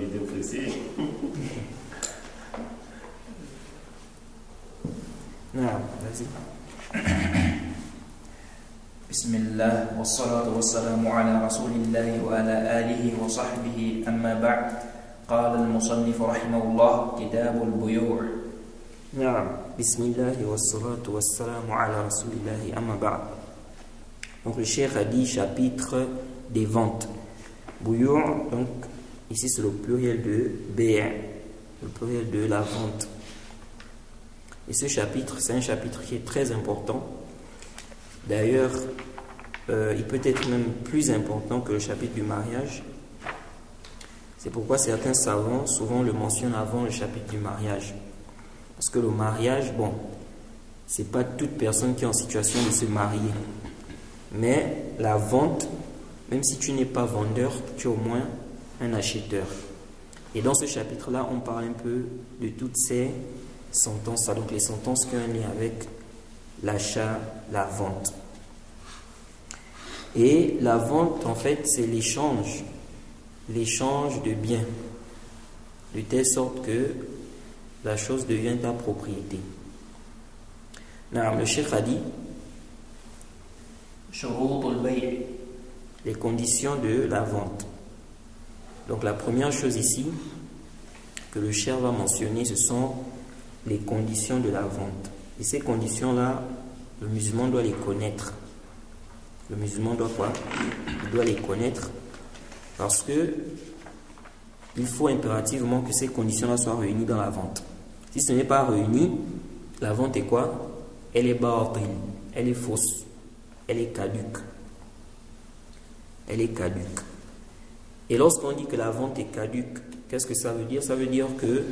était pressé. Non, vas-y. بسم الله والصلاة والسلام على رسول الله وعلى آله وصحبه أما بعد قال المصنف رحمه الله كتاب البيوع نعم بسم الله والصلاة والسلام على رسول الله أما بعد. Donc le cheikh a dit chapitre des ventes. Bouyour, donc ici c'est le pluriel de B', le pluriel de la vente. Et ce chapitre, c'est un chapitre qui est très important. D'ailleurs, il peut être même plus important que le chapitre du mariage. C'est pourquoi certains savants souvent le mentionnent avant le chapitre du mariage. Parce que le mariage, bon, c'est pas toute personne qui est en situation de se marier. Mais la vente, même si tu n'es pas vendeur, tu es au moins un acheteur. Et dans ce chapitre-là, on parle un peu de toutes ces sentences, donc les sentences qui ont un lien avec l'achat, la vente. Et la vente, en fait, c'est l'échange de biens, de telle sorte que la chose devient ta propriété. Le cheikh a dit les conditions de la vente. Donc la première chose ici que le cheikh va mentionner, ce sont les conditions de la vente. Et ces conditions-là, le musulman doit les connaître. Le musulman doit quoi? Il doit les connaître parce que il faut impérativement que ces conditions-là soient réunies dans la vente. Si ce n'est pas réuni, la vente est quoi? Elle est batil, elle est fausse, elle est caduque. Elle est caduque. Et lorsqu'on dit que la vente est caduque, qu'est-ce que ça veut dire? Ça veut dire que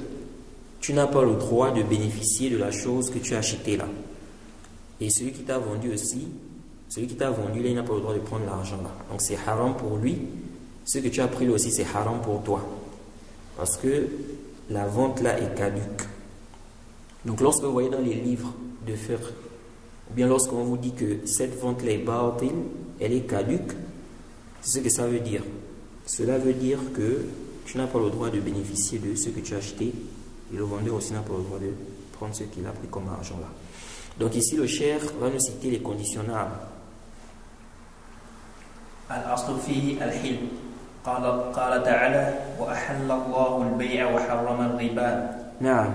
tu n'as pas le droit de bénéficier de la chose que tu as achetée là. Et celui qui t'a vendu aussi, celui qui t'a vendu là, il n'a pas le droit de prendre l'argent là. Donc c'est haram pour lui. Ce que tu as pris là aussi, c'est haram pour toi. Parce que la vente là est caduque. Donc lorsque vous voyez dans les livres de fiqh, ou bien lorsqu'on vous dit que cette vente là est batil, elle est caduque, c'est ce que ça veut dire. Cela veut dire que tu n'as pas le droit de bénéficier de ce que tu as acheté et le vendeur aussi n'a pas le droit de prendre ce qu'il a pris comme argent là. Donc ici le cheikh va nous citer les conditionnables. الأصل فيه الحل قال تعالى وأحل الله البيع وحرم الربا. نعم.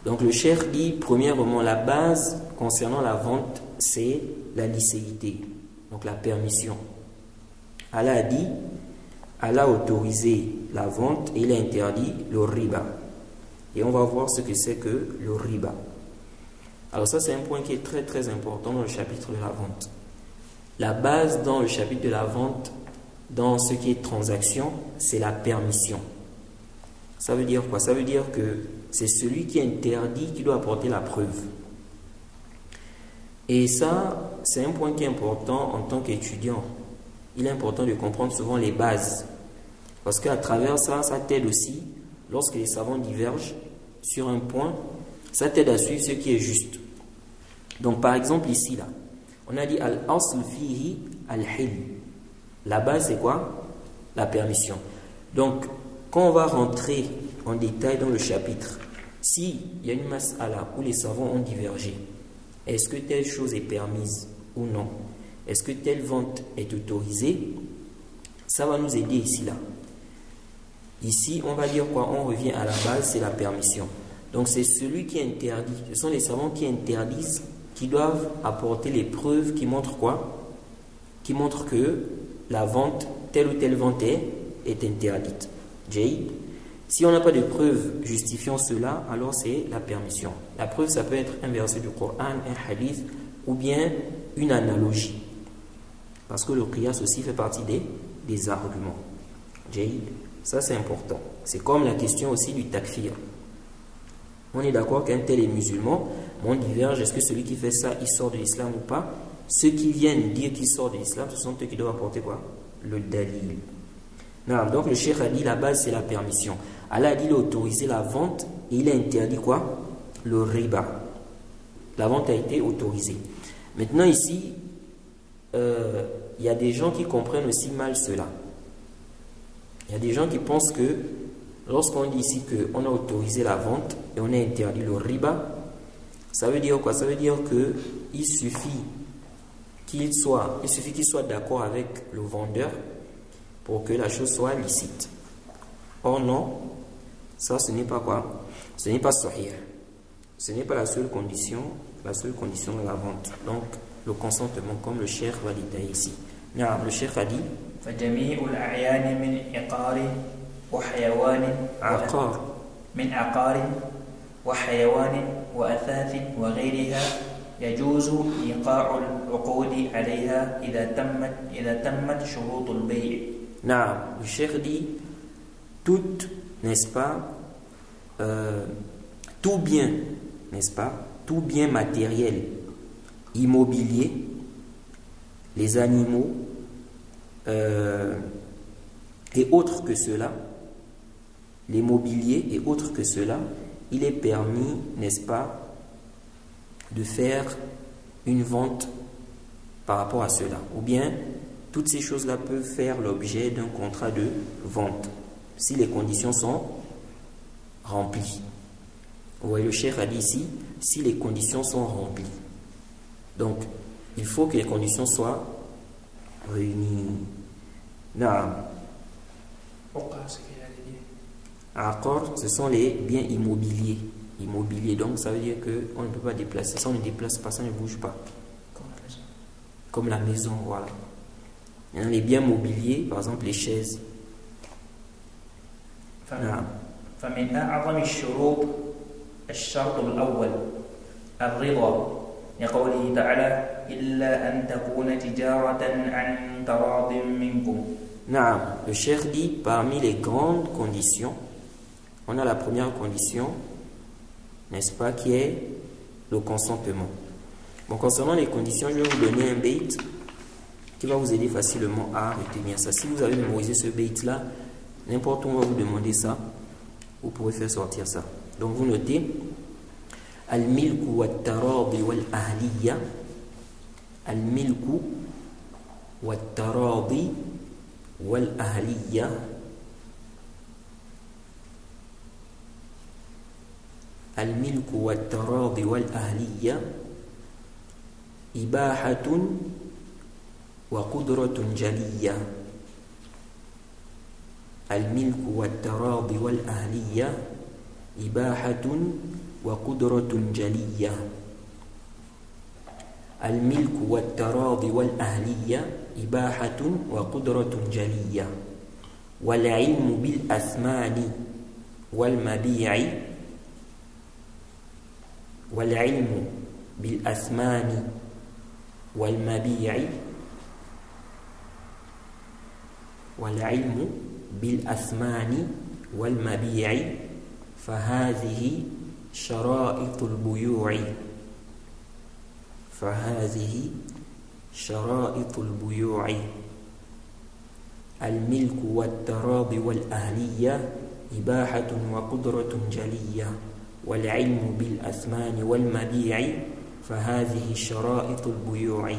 Donc le cheikh dit premièrement la base concernant la vente c'est la licéité, donc la permission. Allah a dit, Allah a autorisé la vente et il a interdit le riba. Et on va voir ce que c'est que le riba. Alors ça c'est un point qui est très très important dans le chapitre de la vente. La base dans le chapitre de la vente, dans ce qui est transaction, c'est la permission. Ça veut dire quoi? Ça veut dire que c'est celui qui interdit qui doit apporter la preuve. Et ça, c'est un point qui est important en tant qu'étudiant. Il est important de comprendre souvent les bases. Parce qu'à travers ça, ça t'aide aussi, lorsque les savants divergent sur un point, ça t'aide à suivre ce qui est juste. Donc par exemple ici, là, on a dit al-asl fihi al-hil. La base c'est quoi? La permission. Donc quand on va rentrer en détail dans le chapitre, s'il y a une mas'ala où les savants ont divergé, est-ce que telle chose est permise ou non? Est-ce que telle vente est autorisée? Ça va nous aider ici là. Ici on va dire quoi? On revient à la base, c'est la permission. Donc c'est celui qui interdit. Ce sont les savants qui interdisent, qui doivent apporter les preuves qui montrent quoi? Qui montrent que la vente, telle ou telle vente est interdite. Jay. Si on n'a pas de preuves justifiant cela, alors c'est la permission. La preuve, ça peut être un verset du Coran, un hadith, ou bien une analogie. Parce que le qiyas aussi fait partie des arguments. Jay. Ça c'est important. C'est comme la question aussi du takfir. On est d'accord qu'un tel est musulman, mais on diverge, est-ce que celui qui fait ça, il sort de l'islam ou pas? Ceux qui viennent dire qu'il sort de l'islam, ce sont eux qui doivent apporter quoi? Le dalil. Non, donc le cheikh a dit la base c'est la permission. Allah a dit il a autorisé la vente et il a interdit quoi? Le riba. La vente a été autorisée. Maintenant ici, il y a des gens qui comprennent aussi mal cela. Il y a des gens qui pensent que lorsqu'on dit ici qu'on a autorisé la vente et on a interdit le riba, ça veut dire quoi? Ça veut dire qu'il suffit qu'il soit d'accord avec le vendeur pour que la chose soit licite. Or non, ça ce n'est pas quoi? Ce n'est pas sahih. Ce n'est pas la seule condition de la vente. Donc le consentement, comme le cheikh va détailler ici. Le cheikh a dit فجميع الأعيان من عقار وحيوان من عقار وحيوان وأثاث وغيرها يجوز إيقاع العقود عليها إذا تمت شروط البيع. Le cheikh dit tout, n'est-ce pas, tout bien, n'est-ce pas, tout bien matériel, immobilier, les animaux et autres que cela, les mobiliers et autres que cela, il est permis, n'est-ce pas, de faire une vente par rapport à cela. Ou bien, toutes ces choses-là peuvent faire l'objet d'un contrat de vente, si les conditions sont remplies. Vous voyez, le cheikh a dit ici, si les conditions sont remplies. Donc, il faut que les conditions soient réunies. Accord, ce sont les biens immobiliers. Donc ça veut dire qu'on ne peut pas déplacer. Ça, on ne déplace pas, ça ne bouge pas. Comme la maison, voilà. Il y a les biens mobiliers, par exemple les chaises. فمن أعظم الشروط الشرط الأول الرضا لقوله تعالى إلا أن تكون تجارة عن تراض منكم. Le cheikh dit parmi les grandes conditions, on a la première condition, n'est-ce pas, qui est le consentement. Bon, concernant les conditions, je vais vous donner un bait qui va vous aider facilement à retenir ça. Si vous avez mémorisé ce bait là, n'importe où on va vous demander ça, vous pourrez faire sortir ça. Donc vous notez al-milku wat-taradi wal-ahliya, al-milku wat-taradi wal-ahliya, al-milku wat-taradi wal-ahliya ibahatun wa qudratun jaliyya. الملك والتراضي والأهلية إباحة وقدرة جلية. الملك والتراضي والأهلية إباحة وقدرة جلية. والعلم بالأثمان والمبيع والعلم بالأثمان والمبيع والعلم بالأثمان والمبيع فهذه شرائط البيوع. الملك والتراضي والأهلية إباحة وقدرة جلية. والعلم بالأثمان والمبيع فهذه شرائط البيوع.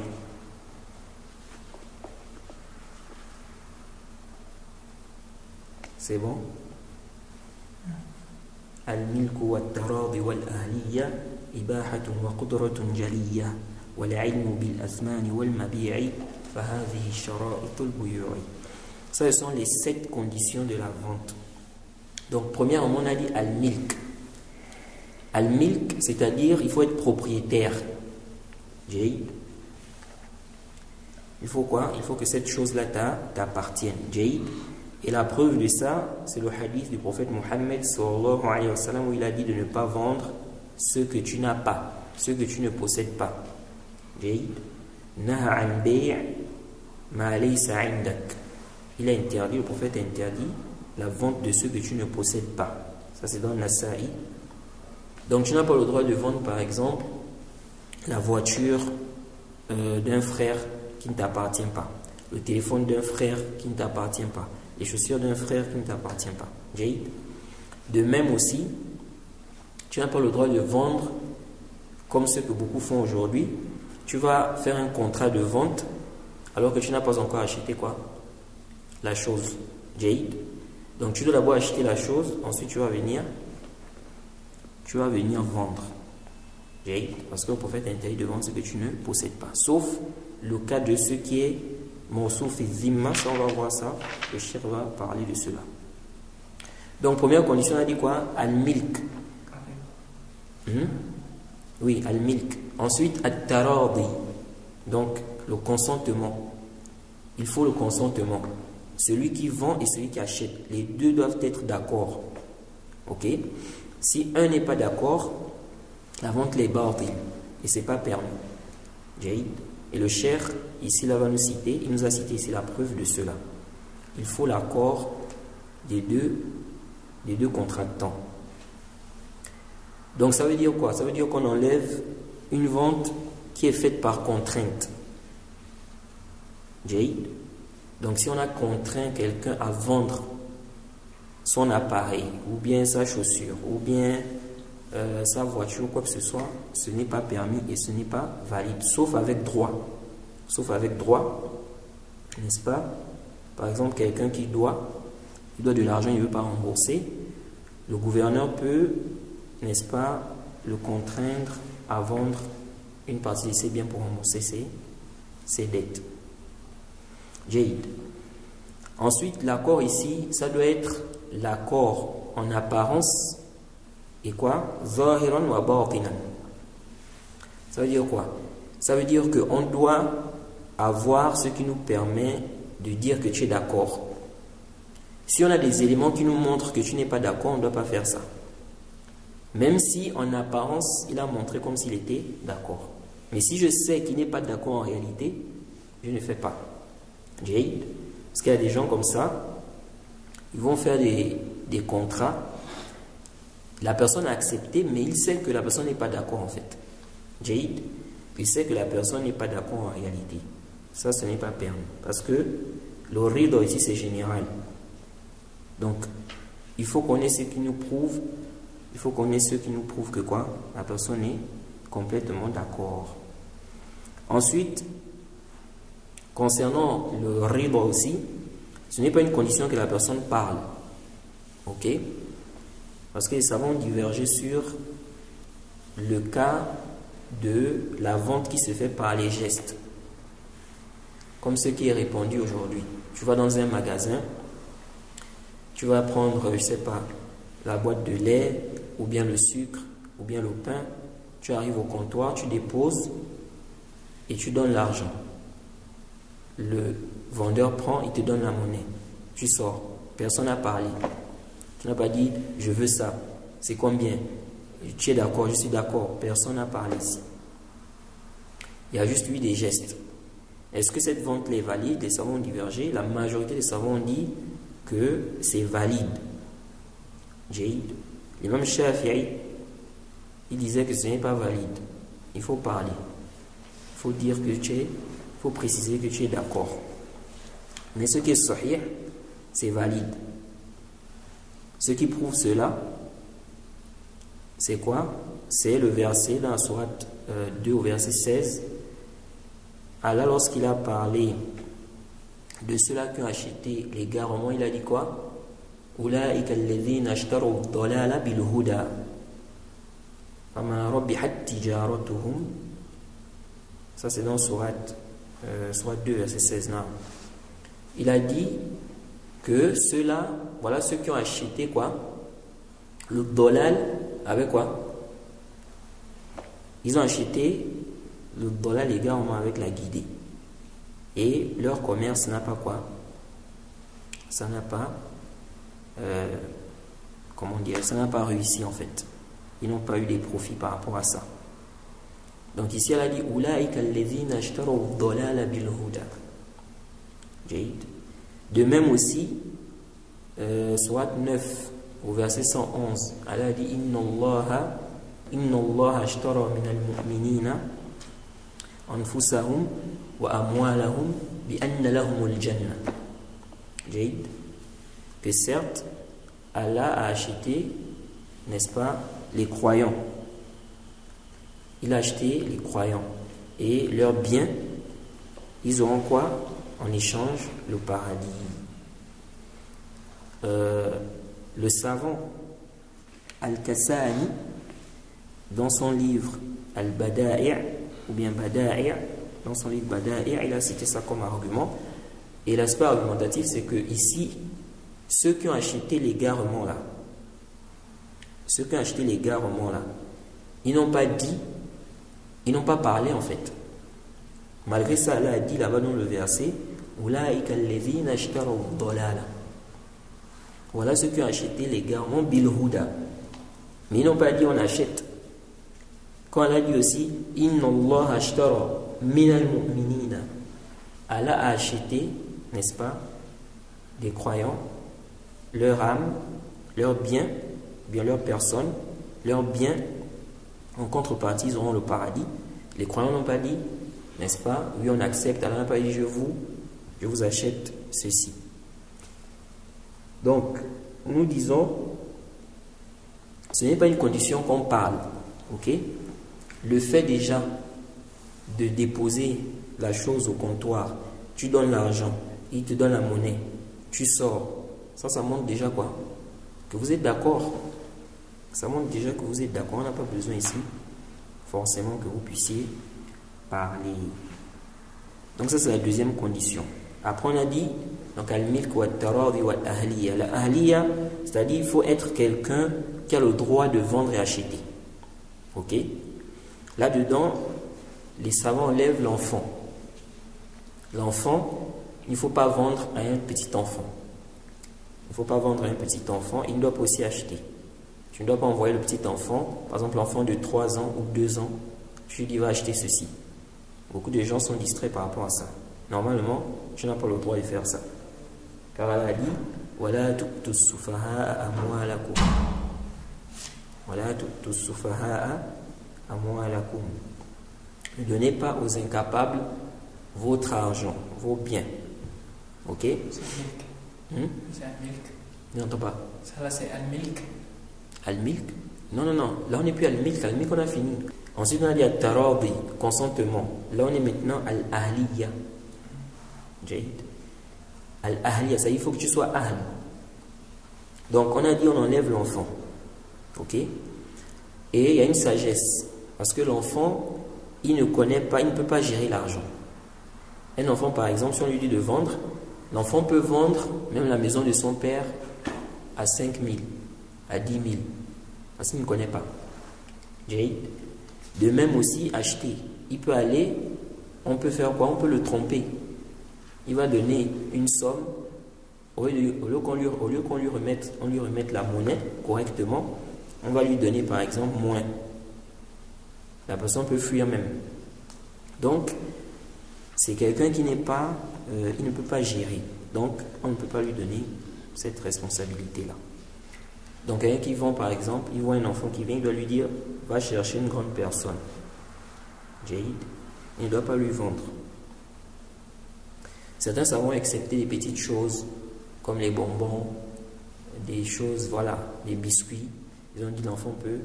C'est bon? الملك والتراضي والأهلية إباحة وقدرة جلية. والعلم بالأثمان والمبيع فهذه شرائط البيوع. Ça, ce sont les 7 conditions de la vente. Donc, premièrement, on a dit al-milk. Al-milk, c'est-à-dire il faut être propriétaire. Il faut quoi? Il faut que cette chose-là t'appartienne. Et la preuve de ça, c'est le hadith du prophète Mohammed sallallahu alayhi wa sallam où il a dit de ne pas vendre ce que tu n'as pas, ce que tu ne possèdes pas. Naha an bay' ma laysa indak. Il a interdit, le prophète a interdit la vente de ce que tu ne possèdes pas. Ça c'est dans Nasa'i. Donc tu n'as pas le droit de vendre par exemple la voiture d'un frère qui ne t'appartient pas, le téléphone d'un frère qui ne t'appartient pas, les chaussures d'un frère qui ne t'appartient pas. De même aussi, tu n'as pas le droit de vendre comme ce que beaucoup font aujourd'hui. Tu vas faire un contrat de vente alors que tu n'as pas encore acheté quoi? La chose. Donc tu dois d'abord acheter la chose, ensuite tu vas venir vendre. Parce que le prophète interdit de vendre ce que tu ne possèdes pas. Sauf le cas de ce qui est mawsouf et zimma, ça on va voir ça, le cheikh va parler de cela. Donc première condition, on a dit quoi? Al-milk. Oui, al-milk. Ensuite, at-taradi. Donc le consentement. Il faut le consentement. Celui qui vend et celui qui achète, les deux doivent être d'accord. Ok? Si un n'est pas d'accord, la vente est batil et c'est pas permis. Et le cheikh, ici là va nous citer, il nous a cité ici la preuve de cela. Il faut l'accord des deux contractants. Donc ça veut dire quoi? Ça veut dire qu'on enlève une vente qui est faite par contrainte. Donc si on a contraint quelqu'un à vendre son appareil, ou bien sa chaussure, ou bien sa voiture, quoi que ce soit, ce n'est pas permis et ce n'est pas valide, sauf avec droit. Sauf avec droit, n'est-ce pas? Par exemple, quelqu'un qui doit de l'argent, il ne veut pas rembourser, le gouverneur peut, n'est-ce pas, le contraindre à vendre une partie de ses biens pour rembourser ses dettes. Jaïd. Ensuite, l'accord ici, ça doit être l'accord en apparence et quoi? Zahiran wa batinan. Ça veut dire quoi? Ça veut dire qu'on doit avoir ce qui nous permet de dire que tu es d'accord. Si on a des éléments qui nous montrent que tu n'es pas d'accord, on ne doit pas faire ça. Même si en apparence, il a montré comme s'il était d'accord. Mais si je sais qu'il n'est pas d'accord en réalité, je ne fais pas. Jaïd. Parce qu'il y a des gens comme ça, ils vont faire des contrats. La personne a accepté, mais il sait que la personne n'est pas d'accord en fait. Jaïd. Il sait que la personne n'est pas d'accord en réalité. Ça, ce n'est pas permis. Parce que le rido ici, c'est général. Donc, il faut qu'on ait ce qui nous prouve, que quoi? La personne est complètement d'accord. Ensuite, concernant le rido aussi, ce n'est pas une condition que la personne parle. Ok? Parce que les savants ont divergé sur le cas de la vente qui se fait par les gestes. Comme ce qui est répandu aujourd'hui. Tu vas dans un magasin, tu vas prendre, je ne sais pas, la boîte de lait, ou bien le sucre, ou bien le pain. Tu arrives au comptoir, tu déposes et tu donnes l'argent. Le vendeur prend, il te donne la monnaie. Tu sors. Personne n'a parlé. Tu n'as pas dit, je veux ça. C'est combien? Tu es d'accord, je suis d'accord. Personne n'a parlé ici. Il y a juste eu des gestes. Est-ce que cette vente est valide? Les savants ont divergé. La majorité des savants ont dit que c'est valide. L'imam Shafi'i, il disait que ce n'est pas valide. Il faut parler. Il faut dire que il faut préciser que tu es d'accord. Mais ce qui est sahih, c'est valide. Ce qui prouve cela, c'est quoi? C'est le verset dans la sourate 2 au verset 16. Allah, lorsqu'il a parlé de ceux-là qui ont acheté les garements, il a dit quoi? Ulaika alladhina ashtaru ad-dalala bil huda fama rabihat tijaratuhum. Ça c'est dans sourate 2 verset 16 là. Il a dit que ceux-là, voilà ceux qui ont acheté quoi? Le dolal avec quoi? Ils ont acheté le dollar, les gars, avec la guidée. Et leur commerce n'a pas quoi? Ça n'a pas, comment dire, ça n'a pas réussi en fait. Ils n'ont pas eu des profits par rapport à ça. Donc ici, elle a dit Ulaika alladhina ashtaru ad-dalala bil huda. De même aussi, sourate 9 au verset 111, elle a dit Inna Allah ashtara min al-mu'minina anfusahum wa amwalahum bi anna lahumul jannah. Que certes, Allah a acheté, n'est-ce pas, les croyants. Il a acheté les croyants. Et leurs biens, ils auront quoi? En échange, le paradis. le savant Al-Kasani, dans son livre Al-Bada'i' ou bien Bada'i', dans son livre Bada'i', il a cité ça comme argument. Et l'aspect argumentatif, c'est que ici, ceux qui ont acheté l'égarement là, ils n'ont pas dit, ils n'ont pas parlé en fait. Malgré ça, Allah a dit là-bas dans le verset, voilà ceux qui ont acheté l'égarement bil huda. Mais ils n'ont pas dit on achète. Quand Allah dit aussi, Inna Allah ashtara minal mu'minina, Allah a acheté, n'est-ce pas, des croyants, leur âme, leur bien, bien leur personne, leur bien, en contrepartie, ils auront le paradis. Les croyants n'ont pas dit, n'est-ce pas, oui on accepte, Allah n'a pas dit je vous achète ceci. Donc, nous disons, ce n'est pas une condition qu'on parle, ok? Le fait déjà de déposer la chose au comptoir, tu donnes l'argent, il te donne la monnaie, tu sors, ça montre déjà quoi? Que vous êtes d'accord. Ça montre déjà que vous êtes d'accord. On n'a pas besoin ici forcément que vous puissiez parler. Donc ça c'est la deuxième condition. Après on a dit donc al-milk wa taradi wa al-ahliya. La ahliya, c'est-à-dire il faut être quelqu'un qui a le droit de vendre et acheter. Ok? Là-dedans, les savants enlèvent l'enfant. L'enfant, il ne faut pas vendre à un petit enfant. Il ne faut pas vendre à un petit enfant. Il doit aussi acheter. Tu ne dois pas envoyer le petit enfant, par exemple l'enfant de 3 ans ou 2 ans, tu lui dis va acheter ceci. Beaucoup de gens sont distraits par rapport à ça. Normalement, tu n'as pas le droit de faire ça. Car Allah a dit Wala tu'tu sufaha'a amwalakum. Wala tu'tu sufaha'a amwalakum. Ne donnez pas aux incapables votre argent, vos biens. Ok? C'est al-milk. Je n'entends pas. Ça là c'est al-milk. Al-milk? Non. Là on n'est plus al-milk. Al-milk on a fini. Ensuite on a dit al-taradi, consentement. Là on est maintenant al-ahliya. Jahid. Al-ahliya, ça il faut que tu sois ahl. Donc on a dit on enlève l'enfant. Ok? Et il y a une sagesse. Parce que l'enfant, il ne connaît pas, il ne peut pas gérer l'argent. Un enfant par exemple, si on lui dit de vendre, l'enfant peut vendre même la maison de son père à 5 000, à 10 000, parce qu'il ne connaît pas. De même aussi, acheter. Il peut aller, on peut faire quoi? On peut le tromper. Il va donner une somme, au lieu qu'on lui remette la monnaie correctement, on va lui donner par exemple moins. La personne peut fuir même. Donc, c'est quelqu'un qui n'est pas, il ne peut pas gérer. Donc, on ne peut pas lui donner cette responsabilité-là. Donc, quelqu'un qui vend, par exemple, il voit un enfant qui vient, il doit lui dire, va chercher une grande personne. Jahid, il ne doit pas lui vendre. Certains savants accepter des petites choses, comme les bonbons, des choses, voilà, des biscuits. Ils ont dit, l'enfant peut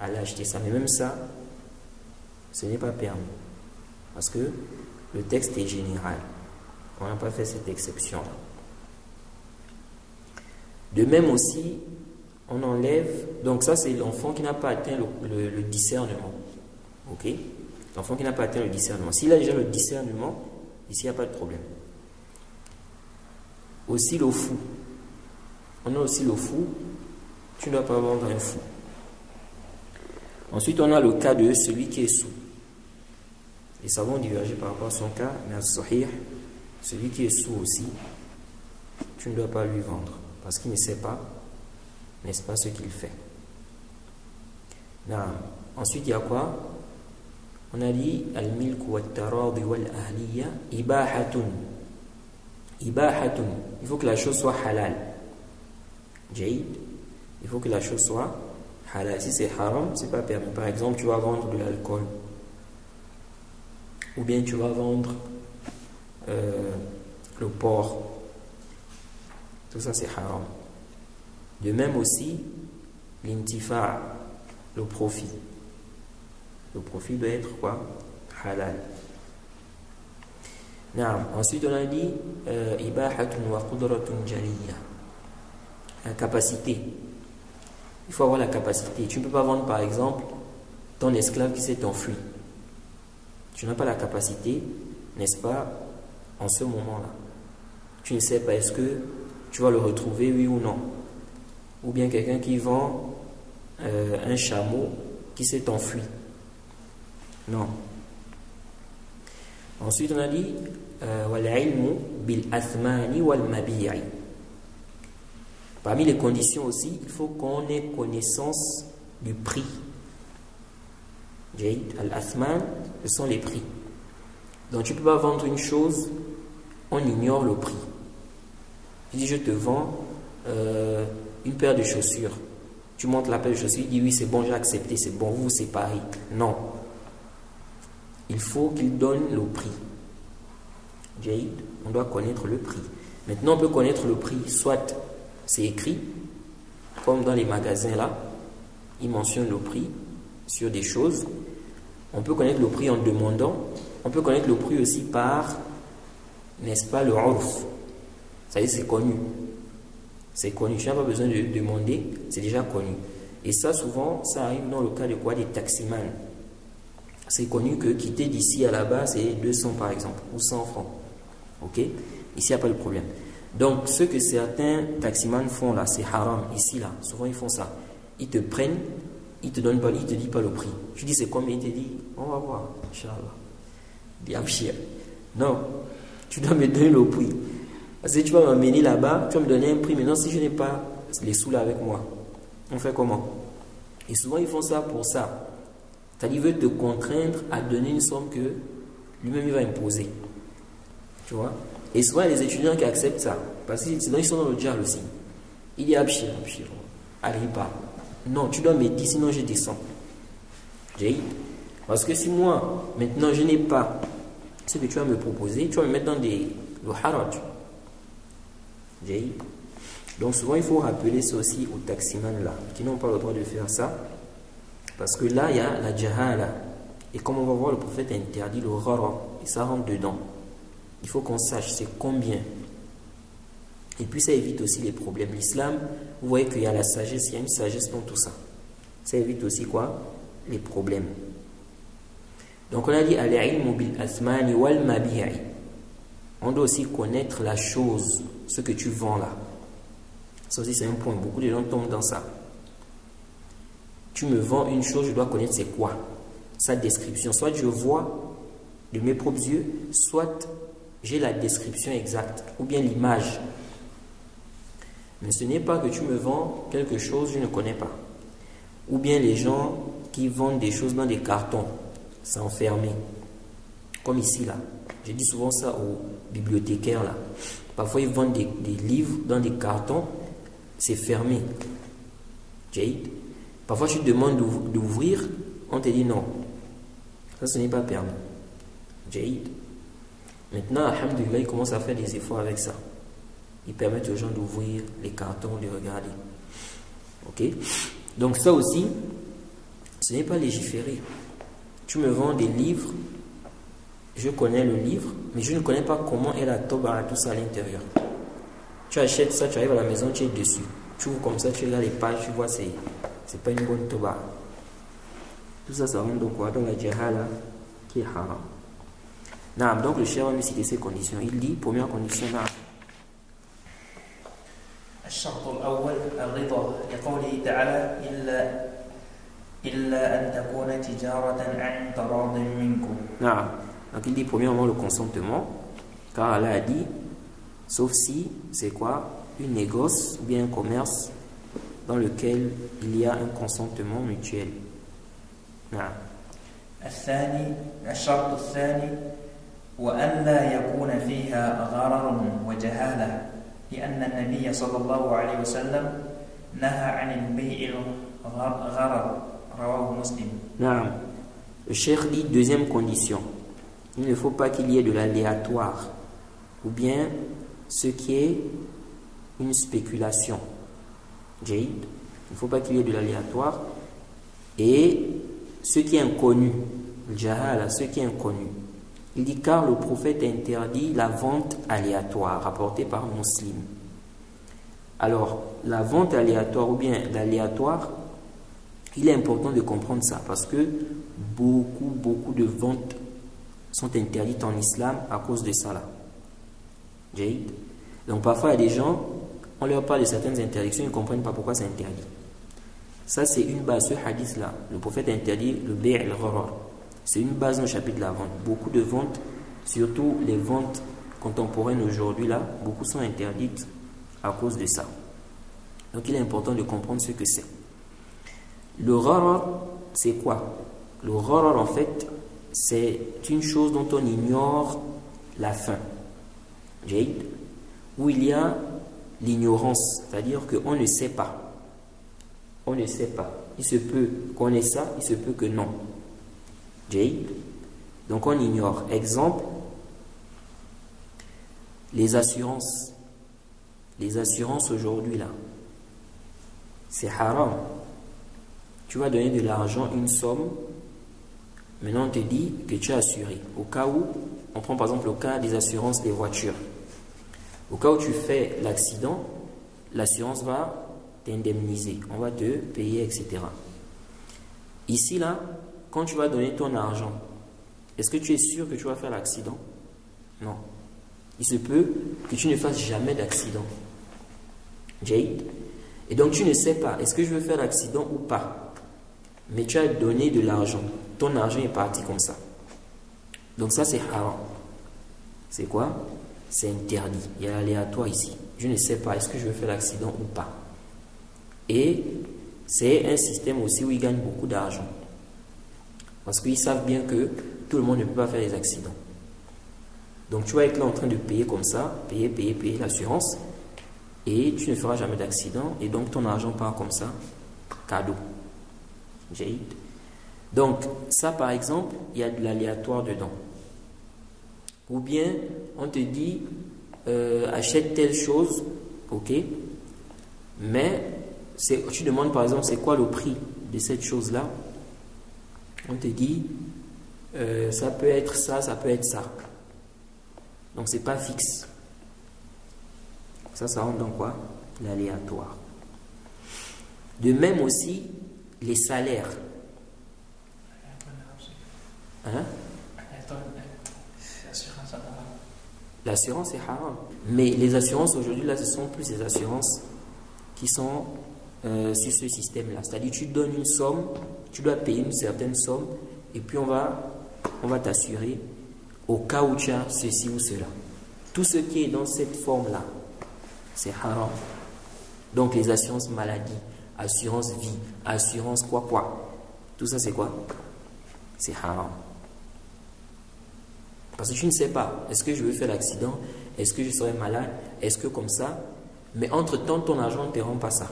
aller acheter ça. Mais même ça, ce n'est pas permis. Parce que le texte est général. On n'a pas fait cette exception-là. De même aussi, on enlève... Donc ça, c'est l'enfant qui n'a pas atteint le discernement. Ok? L'enfant qui n'a pas atteint le discernement. S'il a déjà le discernement, ici, il n'y a pas de problème. Aussi le fou. On a aussi le fou. Tu ne dois pas vendre un fou. Ensuite, on a le cas de celui qui est sous. Les savants ont divergé par rapport à son cas, mais à Sahih, celui qui est sous aussi, tu ne dois pas lui vendre, parce qu'il ne sait pas, n'est-ce pas, ce qu'il fait. Là, ensuite, il y a quoi? On a dit al-milk wa taradi wal ahliya ibahatun. Ibahatun. Il faut que la chose soit halal. Jahid. Il faut que la chose soit halal. Si c'est haram, c'est pas permis. Par exemple, tu vas vendre de l'alcool. Ou bien tu vas vendre le porc. Tout ça c'est haram. De même aussi l'intifa, le profit. Le profit doit être quoi? Halal. Ensuite on a dit ibahatun wa qudratun jaliya. la capacité. Il faut avoir la capacité. Tu ne peux pas vendre, par exemple, ton esclave qui s'est enfui. Tu n'as pas la capacité, n'est-ce pas, en ce moment-là. Tu ne sais pas est-ce que tu vas le retrouver, oui ou non. Ou bien quelqu'un qui vend un chameau qui s'est enfui. Non. Ensuite, on a dit وَالْعِلْمُ بِالْأَثْمَانِ وَالْمَبِيعِ. Parmi les conditions aussi, il faut qu'on ait connaissance du prix. Al-Athman, ce sont les prix. Donc tu ne peux pas vendre une chose, on ignore le prix. Si je te vends une paire de chaussures, tu montres la paire de chaussures, il dit oui c'est bon, j'ai accepté, c'est bon, vous vous séparez. Non. Il faut qu'il donne le prix. On doit connaître le prix. Maintenant on peut connaître le prix, soit c'est écrit, comme dans les magasins là, ils mentionnent le prix sur des choses. On peut connaître le prix en demandant. On peut connaître le prix aussi par, n'est-ce pas, le urf. Ça y est, c'est connu. C'est connu. Tu n'as pas besoin de demander, c'est déjà connu. Et ça, souvent, ça arrive dans le cas de quoi? Des taximans. C'est connu que quitter d'ici à là-bas, c'est 200 par exemple, ou 100 francs. Ok? Ici, il n'y a pas de problème. Donc, ce que certains taximans font là, c'est haram. Ici, là, souvent, ils font ça. Ils te prennent, ils te donnent pas, ils te disent pas le prix. Tu dis c'est combien, il te dit, on va voir, Inch'Allah. Dis Abshir. Non, tu dois me donner le prix. Parce que tu vas m'emmener là-bas, tu vas me donner un prix. Maintenant, si je n'ai pas les sous là avec moi, on fait comment? Et souvent, ils font ça pour ça. C'est-à-dire, ils veulent te contraindre à donner une somme que lui-même il va imposer. Tu vois? Et souvent, il y a des étudiants qui acceptent ça. Parce que sinon, ils sont dans le diable aussi. Il dit Abshir, Abshir. Arrive pas. Non, tu dois me dire, sinon je descends. Parce que si moi, maintenant, je n'ai pas ce que tu vas me proposer, tu vas me mettre dans le haraj. Donc souvent, il faut rappeler ça aussi aux taximans là, qui n'ont pas le droit de faire ça. Parce que là, il y a la jahala. Et comme on va voir, le prophète a interdit le ghara. Et ça rentre dedans. Il faut qu'on sache c'est combien. Et puis ça évite aussi les problèmes. L'islam, vous voyez qu'il y a la sagesse, il y a une sagesse dans tout ça. Ça évite aussi quoi? Les problèmes. Donc on a dit al-ilmu bil-athmani wal-mabi'i. On doit aussi connaître la chose, ce que tu vends là. Ça aussi c'est un point, beaucoup de gens tombent dans ça. Tu me vends une chose, je dois connaître c'est quoi? Sa description. Soit je vois de mes propres yeux, soit j'ai la description exacte, ou bien l'image. Mais ce n'est pas que tu me vends quelque chose que je ne connais pas. Ou bien les gens qui vendent des choses dans des cartons, c'est enfermé. Comme ici là. Je dis souvent ça aux bibliothécaires là. Parfois ils vendent des livres dans des cartons, c'est fermé. Parfois tu demandes d'ouvrir, on te dit non. Ça ce n'est pas permis. Maintenant, alhamdoulilah, ils commencent à faire des efforts avec ça. Ils permettent aux gens d'ouvrir les cartons, de regarder. Ok? Donc ça aussi, ce n'est pas légiféré. Tu me vends des livres, je connais le livre, mais je ne connais pas comment est la toba, tout ça à l'intérieur. Tu achètes ça, tu arrives à la maison, tu es dessus. Tu ouvres comme ça, tu regardes les pages, tu vois, c'est pas une bonne toba. Tout ça, ça rentre donc quoi? Dans la jahala qui est haram. Donc le cheikh va nous citer ces conditions. Il dit, première condition, الشرط الأول الرضا لقوله تعالى إلا أن تكون تجارة عن تراض منكم. Donc il dit premièrement le consentement, car Allah a dit, sauf si, c'est quoi? Une négoce ou bien un commerce dans lequel il y a un consentement mutuel. الشرط الثاني وأن لا يكون فيها غرر وجهالة لأن النبي صلى الله عليه وسلم نهى عن البيع الغرر رواه مسلم. Le cheikh dit deuxième condition, il ne faut pas qu'il y ait de l'aléatoire ou bien ce qui est une spéculation. Il ne faut pas qu'il y ait de l'aléatoire et ce qui est inconnu, le jahala, ce qui est inconnu. Il dit car le prophète interdit la vente aléatoire rapportée par Muslim. Alors, la vente aléatoire ou bien l'aléatoire, il est important de comprendre ça parce que beaucoup de ventes sont interdites en islam à cause de ça là. Jade. Donc parfois il y a des gens, on leur parle de certaines interdictions, ils ne comprennent pas pourquoi c'est interdit. Ça c'est une base, ce hadith là, le prophète interdit le bay' al-gharar. C'est une base dans le chapitre de la vente. Beaucoup de ventes, surtout les ventes contemporaines aujourd'hui là, beaucoup sont interdites à cause de ça. Donc il est important de comprendre ce que c'est. Le gharar, c'est quoi? Le gharar en fait, c'est une chose dont on ignore la fin. Jade, où il y a l'ignorance, c'est-à-dire qu'on ne sait pas. On ne sait pas. Il se peut qu'on ait ça, il se peut que non. Jade, donc on ignore. Exemple, les assurances. Les assurances aujourd'hui là, c'est haram. Tu vas donner de l'argent, une somme. Maintenant, on te dit que tu es assuré. Au cas où, on prend par exemple le cas des assurances des voitures. Au cas où tu fais l'accident, l'assurance va t'indemniser. On va te payer, etc. Ici, là, quand tu vas donner ton argent, est-ce que tu es sûr que tu vas faire l'accident? Non. Il se peut que tu ne fasses jamais d'accident. Jade. Et donc, tu ne sais pas, est-ce que je veux faire l'accident ou pas? Mais tu as donné de l'argent. Ton argent est parti comme ça. Donc ça, c'est haram. C'est quoi? C'est interdit. Il y a l'aléatoire ici. Je ne sais pas, est-ce que je veux faire l'accident ou pas? Et c'est un système aussi où ils gagnent beaucoup d'argent. Parce qu'ils savent bien que tout le monde ne peut pas faire des accidents. Donc tu vas être là en train de payer comme ça, payer l'assurance. Et tu ne feras jamais d'accident. Et donc ton argent part comme ça, cadeau. Jade. Donc, ça par exemple, il y a de l'aléatoire dedans. Ou bien, on te dit, achète telle chose, ok, mais tu demandes par exemple, c'est quoi le prix de cette chose-là? On te dit, ça peut être ça, ça peut être ça. Donc, c'est pas fixe. Ça rentre dans quoi? L'aléatoire. De même aussi, les salaires. Hein? L'assurance est haram. Mais les assurances aujourd'hui, là, ce sont plus des assurances qui sont sur ce système-là. C'est-à-dire, tu donnes une somme, tu dois payer une certaine somme, et puis on va t'assurer au cas où tu as ceci ou cela. Tout ce qui est dans cette forme-là, c'est haram. Donc, les assurances maladie, assurance vie, assurance quoi. Tout ça, c'est quoi? C'est haram. Parce que tu ne sais pas, est-ce que je veux faire l'accident? Est-ce que je serai malade? Est-ce que comme ça? Mais entre-temps, ton argent ne te rend pas ça.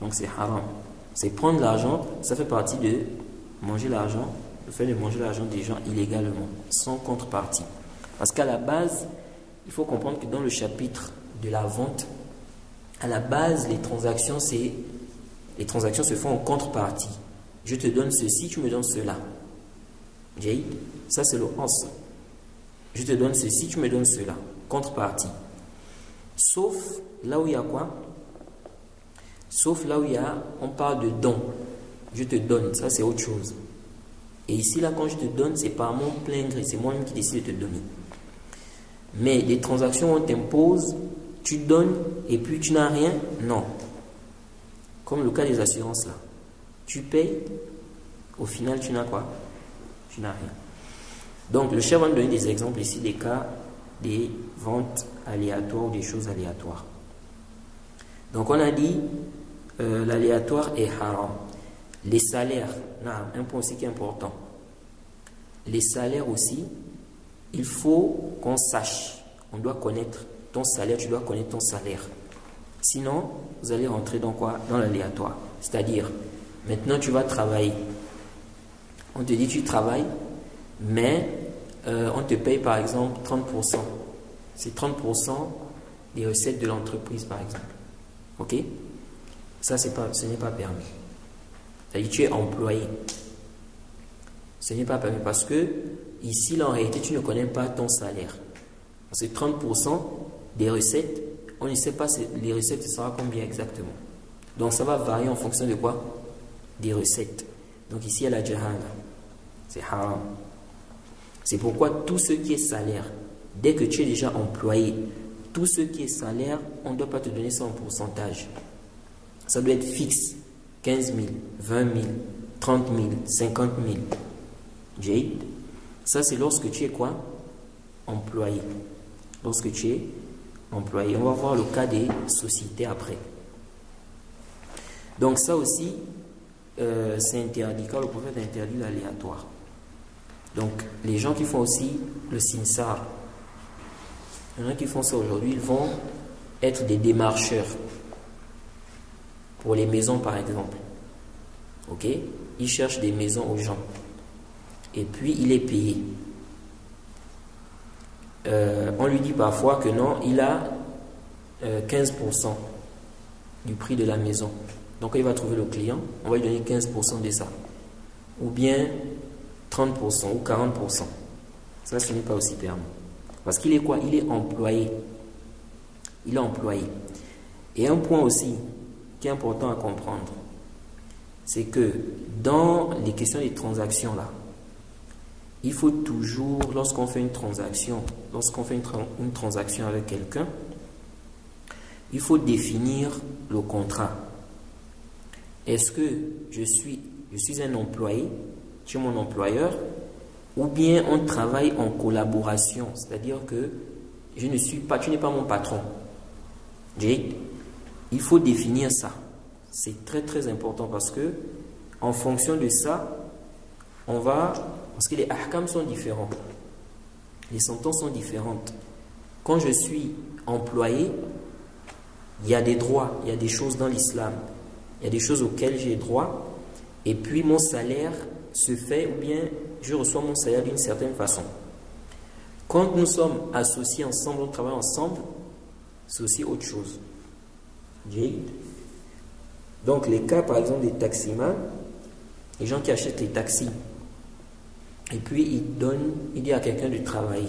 Donc c'est haram. C'est prendre l'argent, ça fait partie de manger l'argent, le fait de manger l'argent des gens illégalement, sans contrepartie. Parce qu'à la base, il faut comprendre que dans le chapitre de la vente, à la base, les transactions se font en contrepartie. Je te donne ceci, tu me donnes cela. Jade, ça c'est le ons. Je te donne ceci, tu me donnes cela. Contrepartie. Sauf là où il y a quoi? Sauf là où il y a, on parle de don. Je te donne, ça c'est autre chose. Et ici, là, quand je te donne, c'est par mon plein gré, c'est moi-même qui décide de te donner. Mais des transactions, on t'impose, tu donnes et puis tu n'as rien? Non. Comme le cas des assurances là. Tu payes, au final, tu n'as quoi? Tu n'as rien. Donc, le chef va nous donner des exemples ici, des cas des ventes aléatoires ou des choses aléatoires. Donc, on a dit, l'aléatoire est haram. Les salaires, un point aussi qui est important. Les salaires aussi, il faut qu'on sache. On doit connaître ton salaire, tu dois connaître ton salaire. Sinon, vous allez rentrer dans quoi? Dans l'aléatoire. C'est-à-dire, maintenant tu vas travailler. On te dit tu travailles, mais on te paye par exemple 30%. C'est 30% des recettes de l'entreprise par exemple. Ok? Ça, ce n'est pas permis. C'est-à-dire tu es employé. Ce n'est pas permis parce que ici, là, en réalité, tu ne connais pas ton salaire. C'est 30% des recettes on ne sait pas les recettes, ce sera combien exactement. Donc ça va varier en fonction de quoi? Des recettes. Donc ici, il y a la jahala. C'est haram. C'est pourquoi tout ce qui est salaire, dès que tu es déjà employé, tout ce qui est salaire, on ne doit pas te donner ça en pourcentage. Ça doit être fixe. 15 000, 20 000, 30 000, 50 000. Jade. Ça, c'est lorsque tu es quoi? Employé. Lorsque tu es employé. On va voir le cas des sociétés après. Donc ça aussi, c'est interdit, car le prophète a interdit l'aléatoire. Donc les gens qui font aussi le sinsar, les gens qui font ça aujourd'hui, ils vont être des démarcheurs pour les maisons par exemple. Ok? Ils cherchent des maisons aux gens et puis il est payé. On lui dit parfois que non, il a 15% du prix de la maison. Donc quand il va trouver le client, on va lui donner 15% de ça. Ou bien 30% ou 40%. Ça, ce n'est pas aussi permis. Parce qu'il est quoi? Il est employé. Il est employé. Et un point aussi qui est important à comprendre, c'est que dans les questions des transactions là, il faut toujours, lorsqu'on fait une transaction, une transaction avec quelqu'un, il faut définir le contrat. Est-ce que je suis un employé, tu es mon employeur, ou bien on travaille en collaboration, c'est-à-dire que tu n'es pas mon patron. Jake, il faut définir ça. C'est très très important parce que en fonction de ça, parce que les ahkams sont différents, les sentences sont différentes. Quand je suis employé, il y a des droits, il y a des choses dans l'islam, il y a des choses auxquelles j'ai droit, et puis mon salaire se fait, ou bien je reçois mon salaire d'une certaine façon. Quand nous sommes associés ensemble, on travaille ensemble, c'est aussi autre chose. Donc les cas par exemple des taximans, les gens qui achètent les taxis, et puis il dit à quelqu'un de travailler.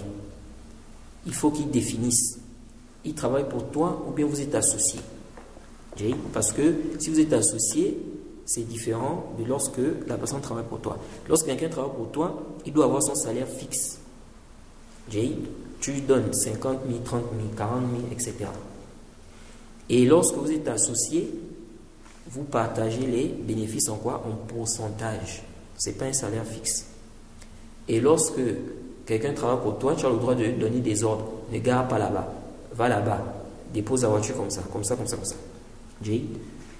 Il faut qu'il définisse. Il travaille pour toi ou bien vous êtes associé. Parce que si vous êtes associé, c'est différent de lorsque la personne travaille pour toi. Lorsque quelqu'un travaille pour toi, il doit avoir son salaire fixe. Tu lui donnes 50 000, 30 000, 40 000, etc. Et lorsque vous êtes associé, vous partagez les bénéfices en quoi? En pourcentage. Ce n'est pas un salaire fixe. Et lorsque quelqu'un travaille pour toi, tu as le droit de lui donner des ordres. Ne gare pas là-bas. Va là-bas. Dépose la voiture comme ça, comme ça, comme ça, comme ça.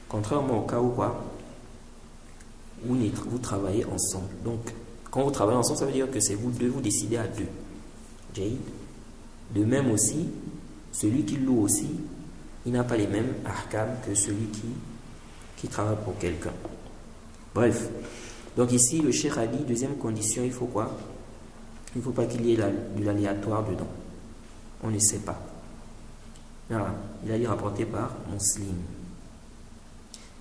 Contrairement au cas où quoi? Où vous travaillez ensemble. Donc, quand vous travaillez ensemble, ça veut dire que c'est vous deux, vous décidez à deux. De même aussi, celui qui loue aussi, il n'a pas les mêmes ahkams que celui qui travaille pour quelqu'un. Bref. Donc ici, le cheikh a dit, deuxième condition, il faut quoi? Il ne faut pas qu'il y ait de l'aléatoire dedans. On ne sait pas. Voilà. Il a dit rapporté par Muslim.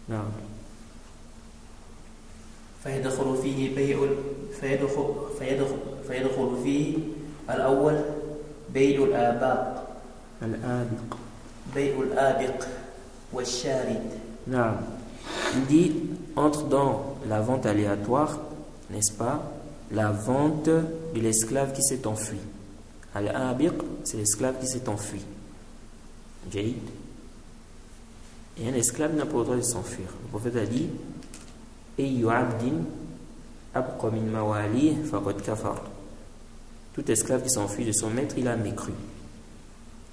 Voilà. فيدخل فيه الأول بيع الآباق بيع الآبق والشارد. Non. Il dit, entre dans la vente aléatoire, n'est-ce pas, la vente de l'esclave qui s'est enfui. Al-Abiq, c'est l'esclave qui s'est enfui. Jaïd. Et un esclave n'a pas le droit de s'enfuir. Le prophète a dit, Ayyu abdin abqa min mawali faqad kafar. Tout esclave qui s'enfuit de son maître, il a mécru.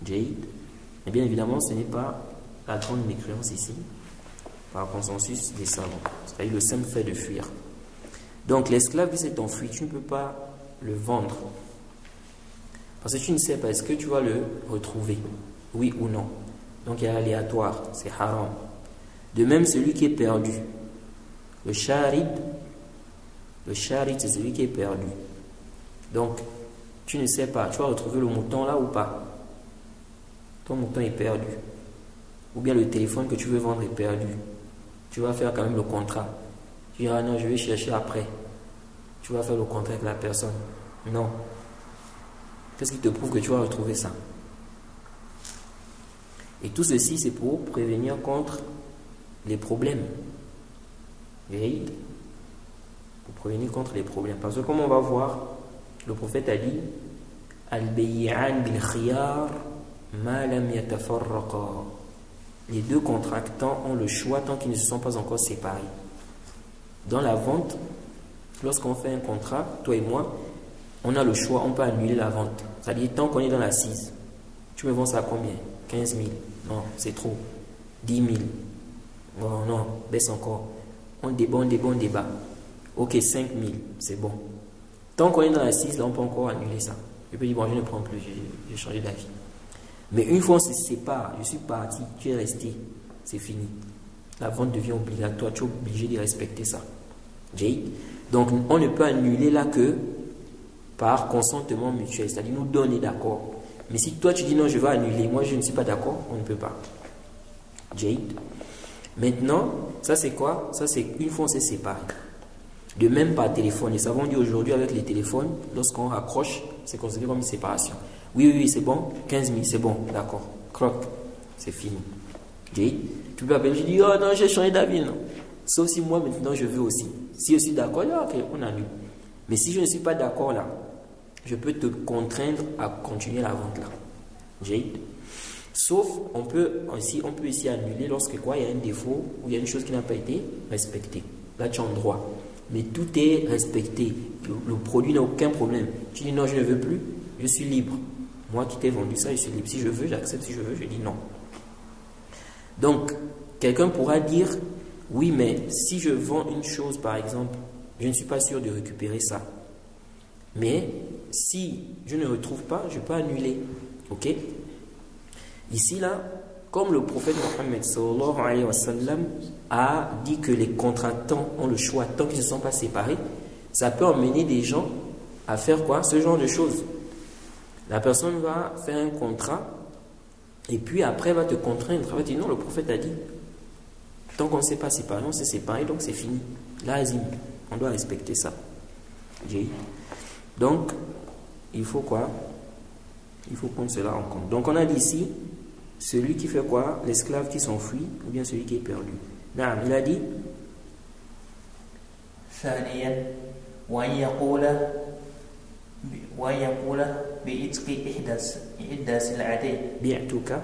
Jaïd. Et bien évidemment, ce n'est pas la grande mécréance ici, par consensus des savants. C'est-à-dire le simple fait de fuir. Donc l'esclave qui s'est enfui, tu ne peux pas le vendre. Parce que tu ne sais pas, est-ce que tu vas le retrouver? Oui ou non. Donc il y a aléatoire, c'est haram. De même, celui qui est perdu. Le sharid, c'est celui qui est perdu. Donc, tu ne sais pas, tu vas retrouver le mouton là ou pas? Ton mouton est perdu. Ou bien le téléphone que tu veux vendre est perdu. Tu vas faire quand même le contrat. Tu diras non, je vais chercher après. Tu vas faire le contrat avec la personne. Non. Qu'est-ce qui te prouve que tu vas retrouver ça? Et tout ceci, c'est pour prévenir contre les problèmes. Pour prévenir contre les problèmes. Parce que comme on va voir, le prophète a dit Al-bay'an bil-khiyar ma lam yatafarraqa. Les deux contractants ont le choix tant qu'ils ne se sont pas encore séparés. Dans la vente, lorsqu'on fait un contrat, toi et moi, on a le choix, on peut annuler la vente. C'est-à-dire, tant qu'on est dans l'assise, tu me vends ça à combien? 15 000. Non, c'est trop. 10 000. Oh, non, baisse encore. On débat. Ok, 5 000, c'est bon. Tant qu'on est dans l'assise, là, on peut encore annuler ça. Je peux dire, bon, je ne prends plus, j'ai changé d'avis. Mais une fois on se sépare, je suis parti, tu es resté, c'est fini. La vente devient obligatoire, tu es obligé de respecter ça. Donc, on ne peut annuler là que par consentement mutuel, c'est-à-dire nous donner d'accord. Mais si toi tu dis non, je vais annuler, moi je ne suis pas d'accord, on ne peut pas. Maintenant, ça c'est quoi? Ça c'est une fois on s'est séparé. De même par téléphone. Les savants disent aujourd'hui avec les téléphones, lorsqu'on raccroche, c'est considéré comme une séparation. Oui, c'est bon, 15 000, c'est bon, d'accord. Croc, c'est fini. Tu peux appeler, je dis, oh non, j'ai changé d'avis, non. Sauf si moi maintenant je veux aussi. Si je suis d'accord, ok, on annule. Mais si je ne suis pas d'accord là, je peux te contraindre à continuer la vente là. Sauf, on peut ici annuler lorsque quoi, il y a un défaut ou il y a une chose qui n'a pas été respectée. Là, tu as un droit. Mais tout est respecté. Le produit n'a aucun problème. Tu dis non, je ne veux plus, je suis libre. Moi qui t'ai vendu ça, je suis libre. Si je veux, j'accepte. Si je veux, je dis non. Donc, quelqu'un pourra dire, oui, mais si je vends une chose, par exemple, je ne suis pas sûr de récupérer ça. Mais si je ne retrouve pas, je peux annuler. Ok? Ici, là, comme le prophète Mohammed sallallahu alayhi wa sallam a dit que les contractants ont le choix tant qu'ils ne se sont pas séparés, ça peut emmener des gens à faire quoi? Ce genre de choses. La personne va faire un contrat et puis après va te contraindre. Elle va dire non, le prophète a dit tant qu'on ne s'est pas séparé, on s'est séparé, donc c'est fini. L'azim, on doit respecter ça. Donc, il faut quoi? Il faut prendre cela en compte. Donc, on a dit ici, celui qui fait quoi? L'esclave qui s'enfuit ou bien celui qui est perdu. Non, il a dit ثانيا وأن يقول بإتق إحدى سلعتين بعتك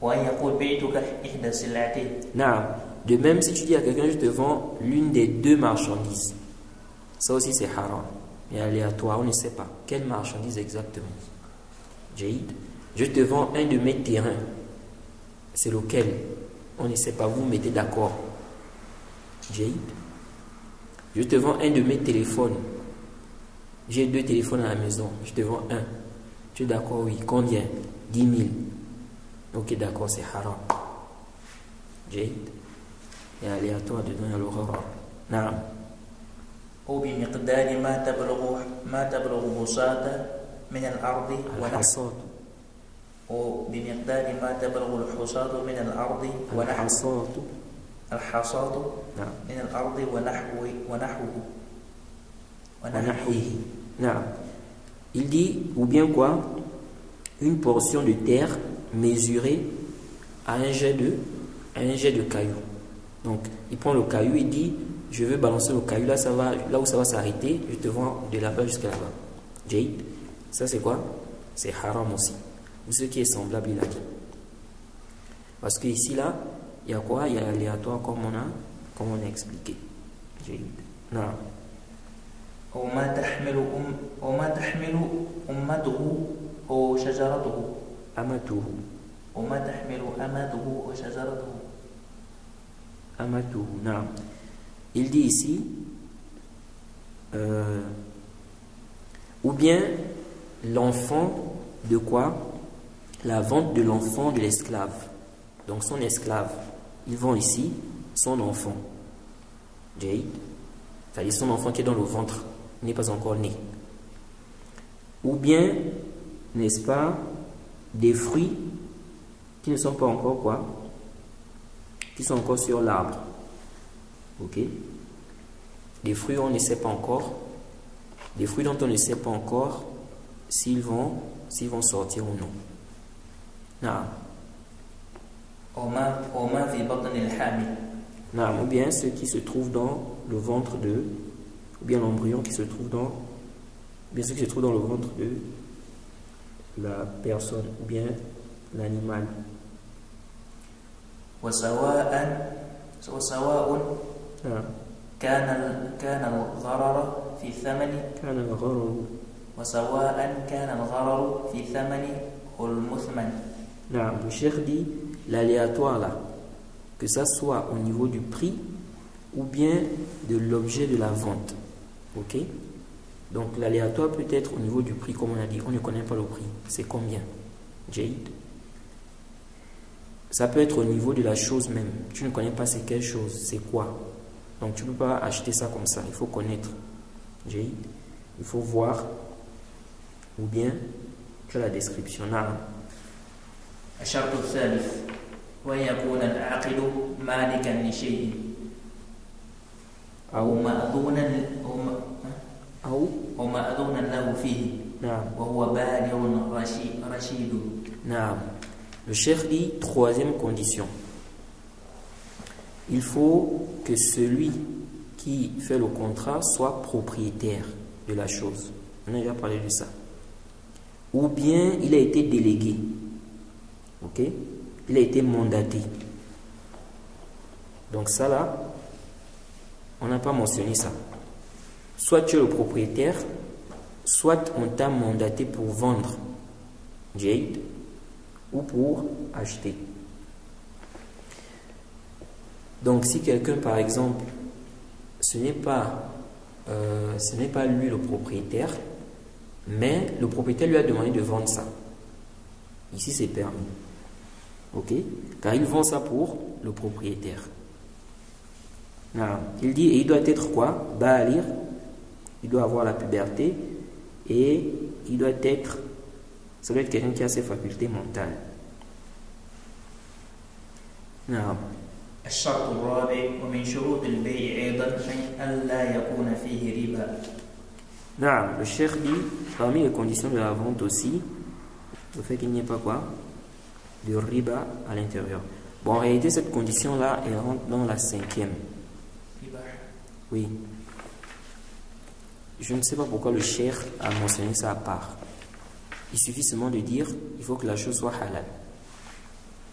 وأن يقول بعتك إحدى سلعتين. Non. De même, si tu dis à quelqu'un, je te vends l'une des deux marchandises, ça aussi c'est haram. Et aléatoire, on ne sait pas. Quelle marchandise exactement? Je te vends un de mes terrains. C'est lequel? On ne sait pas, vous mettez d'accord. Je te vends un de mes téléphones. J'ai 2 téléphones à la maison. Je te vends un. Tu es d'accord? Oui. Combien? 10 000. Ok, d'accord, c'est haram. Et aléatoire dedans, il y a l'horreur. Non. أو بمقدار ما تبلغ بساطة من الأرض الحصاد. أو بمقدار ما تبلغ الحصاد من الأرض الحصاد من الأرض ونحوه. Non. Il dit, ou bien quoi? Une portion de terre mesurée à un jet de cailloux. Donc, il prend le caillou et dit, je veux balancer le caillou, là où ça va s'arrêter, je te vends de là-bas jusqu'à là-bas. Ça c'est quoi? C'est haram aussi. Ou ce qui est semblable, il a dit. Parce que ici, là, il y a quoi? Il y a l'aléatoire comme on a expliqué. Non. وما تحمل أمته أو شجرته. أمته. وما تحمل أمته أو شجرته. أمته. Non. Il dit ici, ou bien l'enfant de quoi? La vente de l'enfant de l'esclave. Donc son esclave, il vend ici son enfant. C'est-à-dire son enfant qui est dans le ventre, n'est pas encore né. Ou bien, n'est-ce pas, des fruits qui ne sont pas encore quoi? Qui sont encore sur l'arbre. Ok? Des fruits on ne sait pas encore. Des fruits dont on ne sait pas encore s'ils vont sortir ou non. Non. وما في بطن الحامل. Non, ou bien ce qui se trouve dans le ventre de, ou bien l'embryon qui se trouve dans, ou bien ce qui se trouve dans le ventre de la personne, ou bien l'animal. وسواء كان الغرر في ثمن المثمن. Non, le cheikh dit l'aléatoire là, que ça soit au niveau du prix ou bien de l'objet de la vente. Ok? Donc l'aléatoire peut être au niveau du prix, comme on a dit, on ne connaît pas le prix. C'est combien? Jade. Ça peut être au niveau de la chose même. Tu ne connais pas c'est quelle chose, c'est quoi. Donc tu ne peux pas acheter ça comme ça. Il faut connaître. Jade. Il faut voir. Ou bien tu as la description. الشرط الثالث ويكون العاقل مالكا لشيء أو مأذونا له فيه وهو بالغ رشيد. نعم. Le cheikh dit troisième condition. Il faut que celui qui fait le contrat soit propriétaire de la chose. On a déjà parlé de ça. Ou bien il a été délégué. Ok? Il a été mandaté. Donc ça là, on n'a pas mentionné ça. Soit tu es le propriétaire, soit on t'a mandaté pour vendre Jade ou pour acheter. Donc si quelqu'un par exemple, ce n'est pas lui le propriétaire, mais le propriétaire lui a demandé de vendre ça. Ici c'est permis. Ok? Car il vend ça pour le propriétaire. Alors, il dit, et il doit être quoi? Baalir. Il doit avoir la puberté. Et il doit être, ça doit être quelqu'un qui a ses facultés mentales. Alors. الشرط الرابع ومن شروط البيع أيضا ألا يكون فيه ربا. Non, le cheikh dit, parmi les conditions de la vente aussi, le fait qu'il n'y ait pas quoi? De riba à l'intérieur. Bon, en réalité, cette condition-là, elle rentre dans la cinquième. Oui. Je ne sais pas pourquoi le cheikh a mentionné ça à part. Il suffit seulement de dire, il faut que la chose soit halal.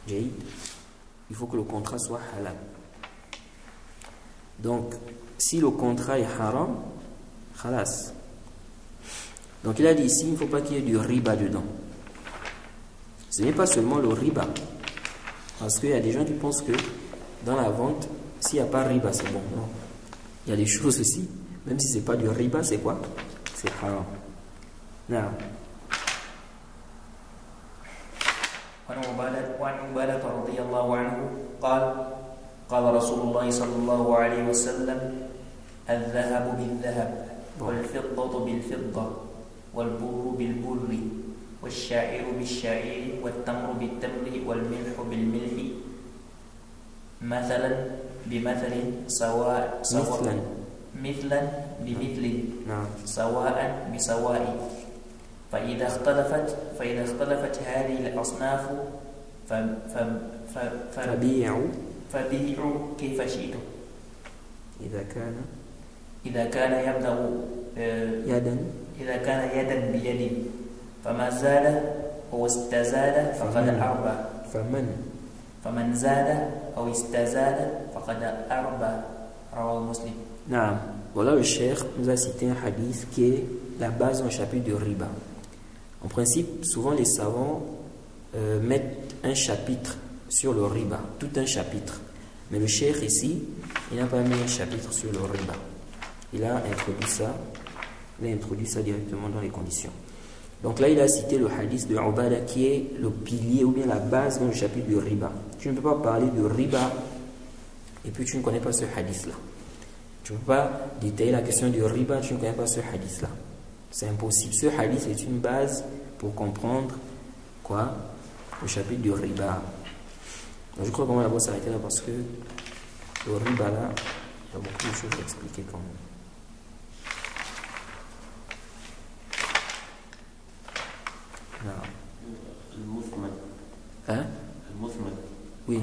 Jaïd. Il faut que le contrat soit halal. Donc, si le contrat est haram, khalas. Donc, il a dit ici, il ne faut pas qu'il y ait du riba dedans. Ce n'est pas seulement le riba. Parce qu'il y a des gens qui pensent que dans la vente, s'il n'y a pas riba, c'est bon. Non. Il y a des choses aussi. Même si ce n'est pas du riba, c'est quoi? C'est haram. Non. وعن عبادة رضي الله عنه قال رسول الله صلى الله عليه وسلم الذهب بالذهب والفضة بالفضة والبر بالبر والشعير بالشعير والتمر بالتمر والملح بالملح مثلا بمثل مثلا بمثل سواء بسواء فإذا اختلفت هذه الأصناف فبيعوا كيف شئتم. إذا كان يدا بيد فما زاد أو استزاد فقد أربى. فمن زاد أو استزاد فقد أربى. رواه مسلم. نعم. Voilà, le cheikh nous a cité un hadith qui est la base d'un chapitre de riba. En principe, souvent les savants mettent un chapitre sur le riba, tout un chapitre. Mais le cheikh ici, il n'a pas mis un chapitre sur le riba. Il a introduit ça directement dans les conditions. Donc là, il a cité le hadith de Ubada qui est le pilier ou bien la base dans le chapitre du riba. Tu ne peux pas parler de riba et puis tu ne connais pas ce hadith-là. Tu ne peux pas détailler la question du riba, tu ne connais pas ce hadith-là. C'est impossible. Ce hadith est une base pour comprendre quoi? Le chapitre du riba. Donc, je crois qu'on va d'abord s'arrêter là parce que le riba là, il y a beaucoup de choses à expliquer quand même. Non. المثمن. Hein? المثمن. Oui.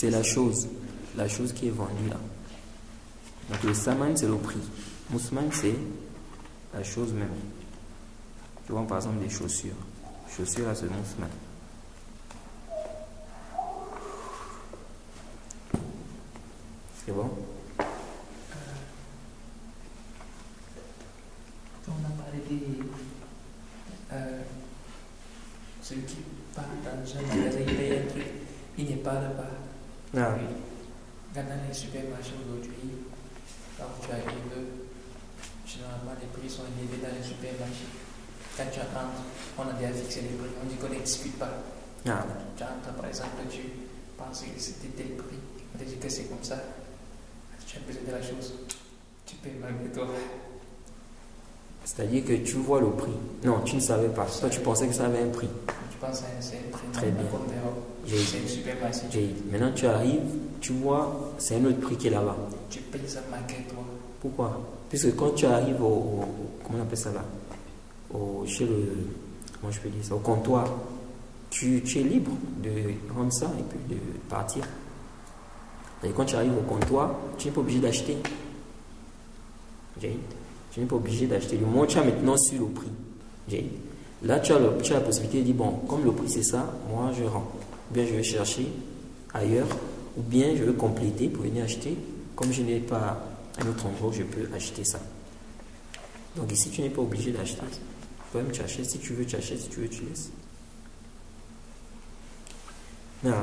c'est la chose qui est vendue là. Donc le saman c'est le prix, musman c'est la chose même. Tu vois par exemple des chaussures. Chaussures là c'est musman. C'est bon? On a parlé des celui qui part dans un magasin, il paye un truc, il n'est pas là-bas. Ah. Dans les supermarchés aujourd'hui, quand tu arrives, généralement les prix sont élevés dans les supermarchés. Quand tu entres, on a déjà fixé les prix, on dit qu'on ne discute pas. Ah. Tu entres, par exemple, tu penses que c'était tel prix, on te dit que c'est comme ça. Tu as besoin de la chose, tu payes malgré toi. C'est-à-dire que tu vois le prix. Non, tu ne savais pas. Toi, tu pensais que ça avait un prix. Tu penses que c'est un prix. Très bien. C'est un supermarché. Maintenant, tu arrives, tu vois, c'est un autre prix qui est là-bas. Tu payes ça malgré toi. Pourquoi? Puisque quand tu arrives comment on appelle ça là? Chez le, comment je peux dire ça? Au comptoir, tu es libre de rendre ça et puis de partir. Et quand tu arrives au comptoir, tu n'es pas obligé d'acheter. Tu n'es pas obligé d'acheter. Le moment où tu as maintenant sur le prix, là tu as la possibilité de dire, bon, comme le prix c'est ça, moi je rends. Ou bien je vais chercher ailleurs, ou bien je vais compléter pour venir acheter. Comme je n'ai pas un autre endroit où je peux acheter ça. Donc ici tu n'es pas obligé d'acheter. Toi-même tu achètes, si tu veux tu achètes, si tu veux tu laisses. Non.